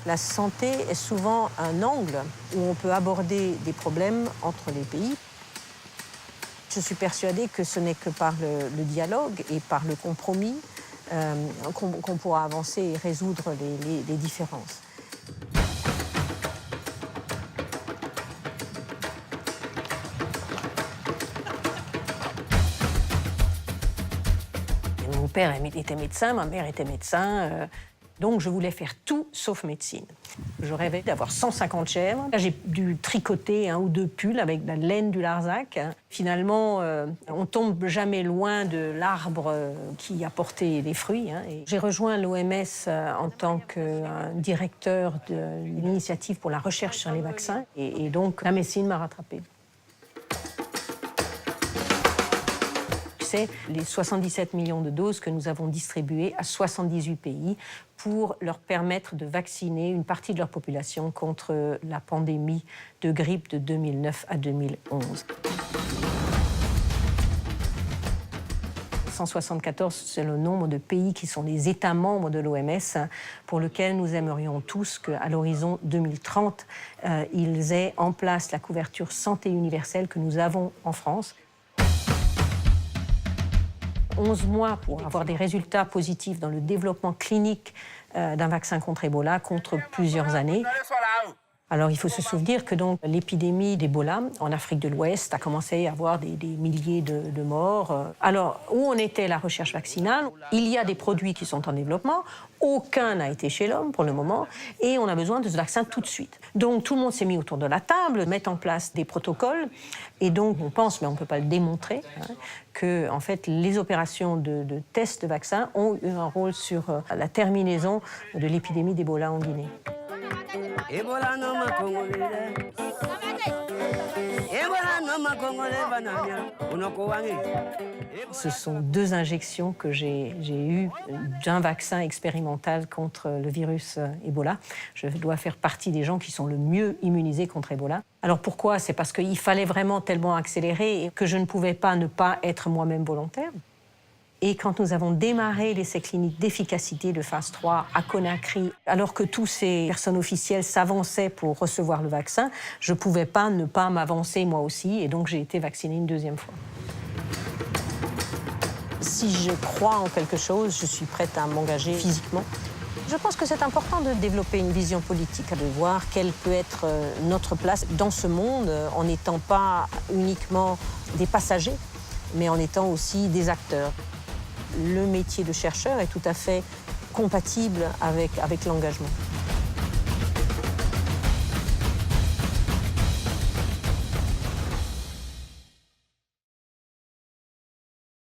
La santé est souvent un angle où on peut aborder des problèmes entre les pays. Je suis persuadée que ce n'est que par le dialogue et par le compromis qu'on pourra avancer et résoudre les différences. Mon père était médecin, ma mère était médecin. Donc, je voulais faire tout sauf médecine. Je rêvais d'avoir 150 chèvres. J'ai dû tricoter 1 ou 2 pulls avec de la laine du Larzac. Finalement, on tombe jamais loin de l'arbre qui a porté les fruits. J'ai rejoint l'OMS en tant que directeur de l'initiative pour la recherche sur les vaccins. Et donc, la médecine m'a rattrapée. C'est les 77 millions de doses que nous avons distribuées à 78 pays pour leur permettre de vacciner une partie de leur population contre la pandémie de grippe de 2009 à 2011. 174, c'est le nombre de pays qui sont les États membres de l'OMS pour lesquels nous aimerions tous qu'à l'horizon 2030, ils aient en place la couverture santé universelle que nous avons en France. 11 mois pour avoir des résultats positifs dans le développement clinique d'un vaccin contre Ebola, contre plusieurs années. Alors, il faut se souvenir que l'épidémie d'Ebola en Afrique de l'Ouest a commencé à avoir des milliers de morts. Alors, où en était la recherche vaccinale? Il y a des produits qui sont en développement. Aucun n'a été chez l'homme pour le moment. Et on a besoin de ce vaccin tout de suite. Donc, tout le monde s'est mis autour de la table, mettre en place des protocoles. Et donc, on pense, mais on ne peut pas le démontrer, que en fait, les opérations de tests de vaccins ont eu un rôle sur la terminaison de l'épidémie d'Ebola en Guinée. Ce sont 2 injections que j'ai eues d'un vaccin expérimental contre le virus Ebola. Je dois faire partie des gens qui sont le mieux immunisés contre Ebola. Alors pourquoi? C'est parce qu'il fallait vraiment tellement accélérer et que je ne pouvais pas ne pas être moi-même volontaire. Et quand nous avons démarré l'essai clinique d'efficacité de phase 3 à Conakry, alors que tous ces personnes officielles s'avançaient pour recevoir le vaccin, je ne pouvais pas ne pas m'avancer moi aussi, et donc j'ai été vaccinée une 2e fois. Si je crois en quelque chose, je suis prête à m'engager physiquement. Je pense que c'est important de développer une vision politique, de voir quelle peut être notre place dans ce monde, en n'étant pas uniquement des passagers, mais en étant aussi des acteurs. Le métier de chercheur est tout à fait compatible avec l'engagement.